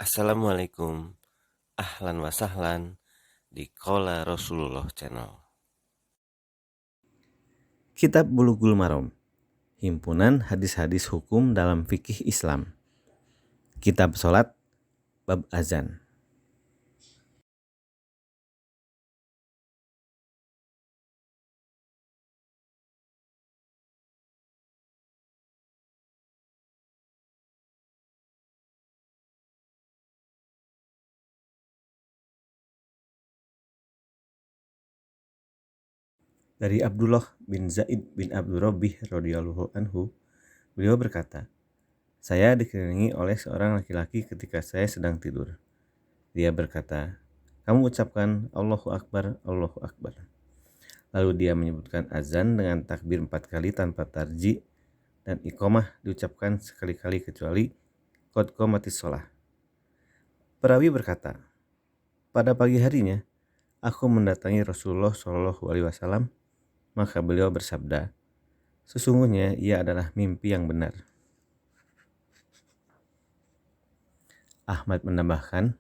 Assalamualaikum, ahlan wa sahlan di Qala Rasulullah Channel. Kitab Bulughul Maram, himpunan hadis-hadis hukum dalam fikih Islam. Kitab Salat, bab azan. Dari Abdullah bin Zaid bin Abdul Rabbih radhiyallahu anhu, beliau berkata, "Saya dikelilingi oleh seorang laki-laki ketika saya sedang tidur. Dia berkata, 'Kamu ucapkan Allahu Akbar, Allahu Akbar.' Lalu dia menyebutkan azan dengan takbir 4 kali tanpa tarji, dan iqamah diucapkan sekali-kali kecuali qad qamatis shalah." Perawi berkata, "Pada pagi harinya, aku mendatangi Rasulullah Shallallahu Alaihi Wasallam, maka beliau bersabda, sesungguhnya ia adalah mimpi yang benar." Ahmad menambahkan,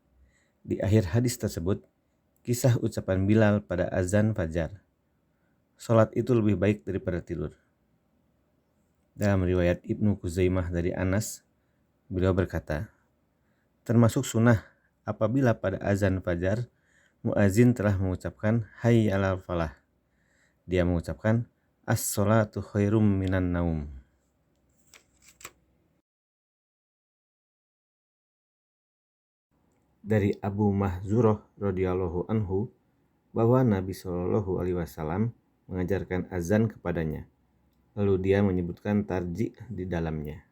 di akhir hadis tersebut, kisah ucapan Bilal pada azan fajar. Salat itu lebih baik daripada tidur. Dalam riwayat Ibnu Khuzaimah dari Anas, beliau berkata, termasuk sunnah apabila pada azan fajar, muazin telah mengucapkan hayya 'alal falah. Dia mengucapkan as-sholatu khairum minan naum. Dari Abu Mahzurah radhiyallahu anhu bahwa Nabi Shallallahu alaihi wasallam mengajarkan azan kepadanya. Lalu dia menyebutkan tarji di dalamnya.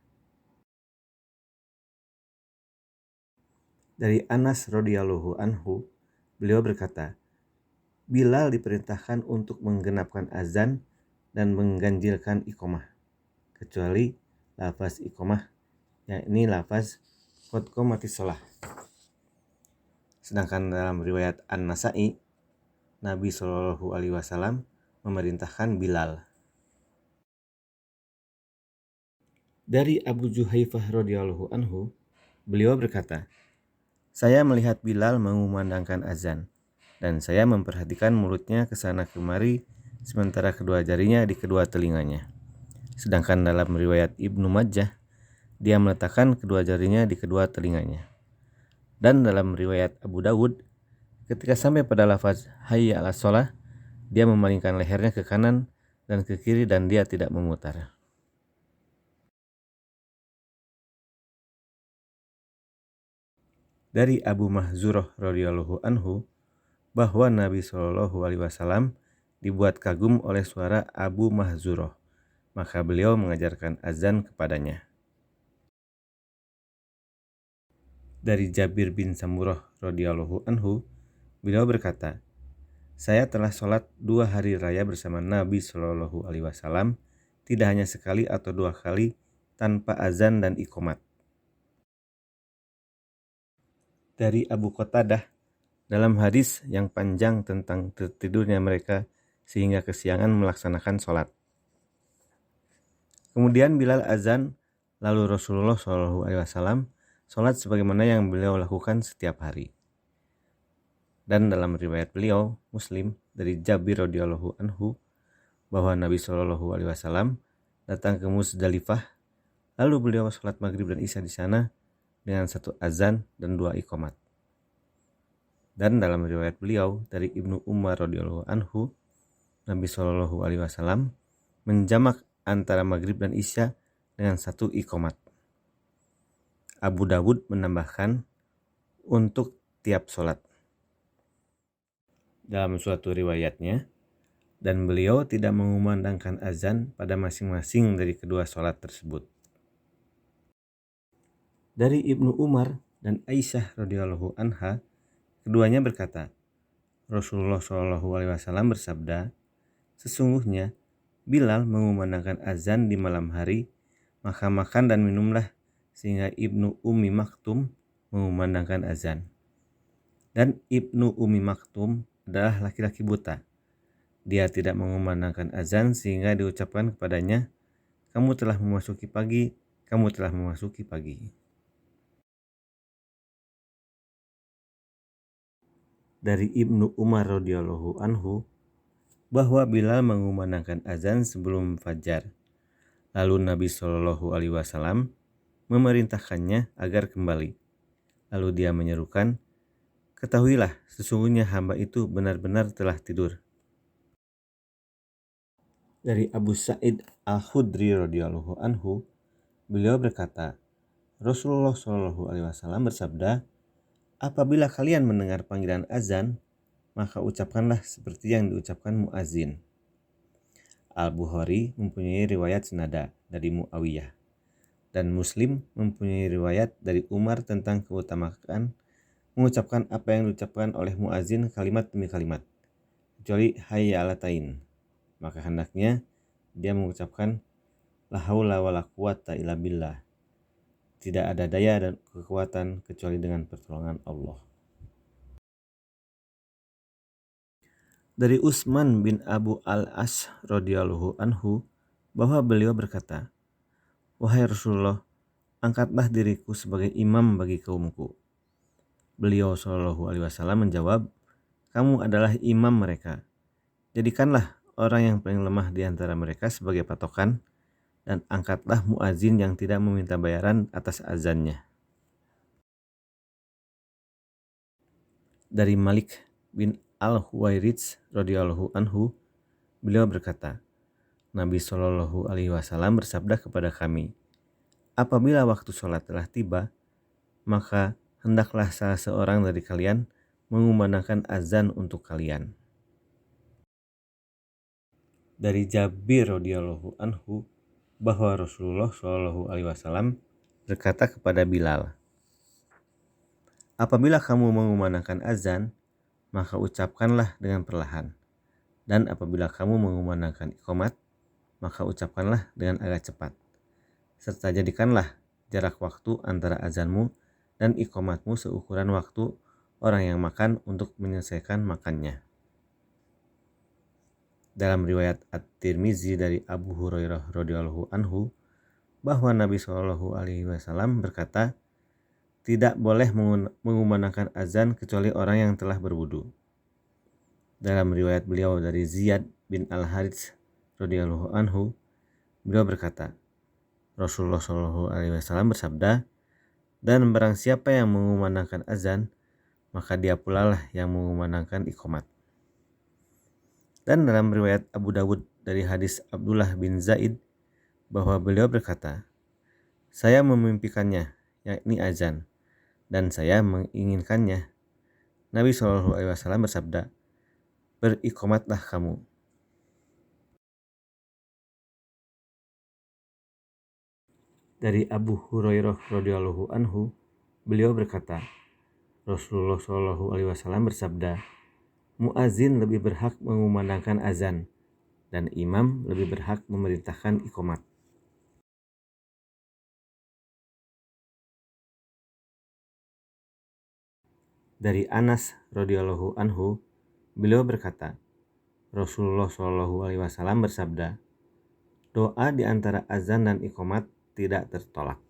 Dari Anas radhiyallahu anhu, beliau berkata, Bilal diperintahkan untuk menggenapkan azan dan mengganjilkan iqamah, kecuali lafaz iqamah, yakni lafaz qad qamatis shalah. Sedangkan dalam riwayat An-Nasa'i, Nabi Shallallahu Alaihi Wasallam memerintahkan Bilal. Dari Abu Juhaifah radhiyallahu anhu, beliau berkata, saya melihat Bilal mengumandangkan azan, dan saya memperhatikan mulutnya ke sana kemari, sementara kedua jarinya di kedua telinganya. Sedangkan dalam riwayat Ibnu Majah, dia meletakkan kedua jarinya di kedua telinganya. Dan dalam riwayat Abu Dawud, ketika sampai pada lafaz hayya 'alas shalah, dia memalingkan lehernya ke kanan dan ke kiri dan dia tidak memutar. Dari Abu Mahzurah radhiyallahu anhu bahwa Nabi Shallallahu alaihi wasallam dibuat kagum oleh suara Abu Mahzurah, maka beliau mengajarkan azan kepadanya. Dari Jabir bin Samurah radhiyallahu anhu, beliau berkata, saya telah sholat 2 hari raya bersama Nabi Shallallahu alaihi wasallam, tidak hanya sekali atau 2 kali tanpa azan dan iqamat. Dari Abu Qatadah, dalam hadis yang panjang tentang tertidurnya mereka sehingga kesiangan melaksanakan sholat. Kemudian Bilal azan, lalu Rasulullah SAW sholat sebagaimana yang beliau lakukan setiap hari. Dan dalam riwayat beliau, Muslim, dari Jabir radhiyallahu anhu, bahwa Nabi SAW datang ke Muzdalifah, lalu beliau sholat maghrib dan isya di sana dengan 1 azan dan 2 iqamat. Dan dalam riwayat beliau dari Ibnu Umar radhiyallahu anhu, Nabi SAW menjamak antara maghrib dan isya dengan 1 iqamat. Abu Dawud menambahkan untuk tiap sholat. Dalam suatu riwayatnya, dan beliau tidak mengumandangkan azan pada masing-masing dari kedua sholat tersebut. Dari Ibnu Umar dan Aisyah radhiyallahu anha, keduanya berkata, Rasulullah SAW bersabda, sesungguhnya Bilal mengumandangkan azan di malam hari, maka makan dan minumlah sehingga Ibnu Ummi Maktum mengumandangkan azan. Dan Ibnu Ummi Maktum adalah laki-laki buta. Dia tidak mengumandangkan azan sehingga diucapkan kepadanya, kamu telah memasuki pagi, kamu telah memasuki pagi. dari Ibnu Umar radhiyallahu anhu bahwa Bilal mengumandangkan azan sebelum fajar. Lalu Nabi Shallallahu alaihi wasallam memerintahkannya agar kembali. Lalu dia menyerukan, "Ketahuilah, sesungguhnya hamba itu benar-benar telah tidur." Dari Abu Sa'id Al-Khudri radhiyallahu anhu, beliau berkata, Rasulullah Shallallahu alaihi wasallam bersabda, "Apabila kalian mendengar panggilan azan, maka ucapkanlah seperti yang diucapkan muazin." Al-Bukhari mempunyai riwayat senada dari Muawiyah, dan Muslim mempunyai riwayat dari Umar tentang keutamaan mengucapkan apa yang diucapkan oleh muazin kalimat demi kalimat, kecuali hayya 'alatain. Maka hendaknya dia mengucapkan la haula wala quwata illa billah. Tidak ada daya dan kekuatan kecuali dengan pertolongan Allah. Dari Utsman bin Abu al-As radhiyallahu anhu bahwa beliau berkata, "Wahai Rasulullah, angkatlah diriku sebagai imam bagi kaumku." Beliau Shallallahu alaihi wasallam menjawab, "Kamu adalah imam mereka. Jadikanlah orang yang paling lemah di antara mereka sebagai patokan, dan angkatlah muazin yang tidak meminta bayaran atas azannya." Dari Malik bin Al-Huwairits radhiyallahu anhu, beliau berkata, Nabi Shallallahu alaihi wasallam bersabda kepada kami, "Apabila waktu sholat telah tiba, maka hendaklah salah seorang dari kalian mengumandangkan azan untuk kalian." Dari Jabir radhiyallahu anhu bahwa Rasulullah Shallallahu alaihi wasallam berkata kepada Bilal, "Apabila kamu mengumandangkan azan, maka ucapkanlah dengan perlahan. Dan apabila kamu mengumandangkan iqamat, maka ucapkanlah dengan agak cepat. Serta jadikanlah jarak waktu antara azanmu dan iqamatmu seukuran waktu orang yang makan untuk menyelesaikan makannya." Dalam riwayat At-Tirmizi dari Abu Hurairah radhiyallahu anhu bahwa Nabi Shallallahu alaihi wasallam berkata, "Tidak boleh mengumandangkan azan kecuali orang yang telah berwudu." Dalam riwayat beliau dari Ziyad bin Al-Harits radhiyallahu anhu, beliau berkata, Rasulullah Shallallahu alaihi wasallam bersabda, "Dan barang siapa yang mengumandangkan azan, maka dia pula lah yang mengumandangkan iqamat." Dan dalam riwayat Abu Dawud dari hadis Abdullah bin Zaid bahwa beliau berkata, "Saya memimpikannya, yakni azan, dan saya menginginkannya." Nabi Shallallahu alaihi wasallam bersabda, "Beriqamatlah kamu." Dari Abu Hurairah radhiyallahu anhu, beliau berkata, Rasulullah Shallallahu alaihi wasallam bersabda, "Muazin lebih berhak mengumandangkan azan, dan imam lebih berhak memerintahkan iqamat." Dari Anas radhiyallahu anhu, beliau berkata, Rasulullah Shallallahu alaihi wasallam bersabda, "Doa di antara azan dan iqamat tidak tertolak."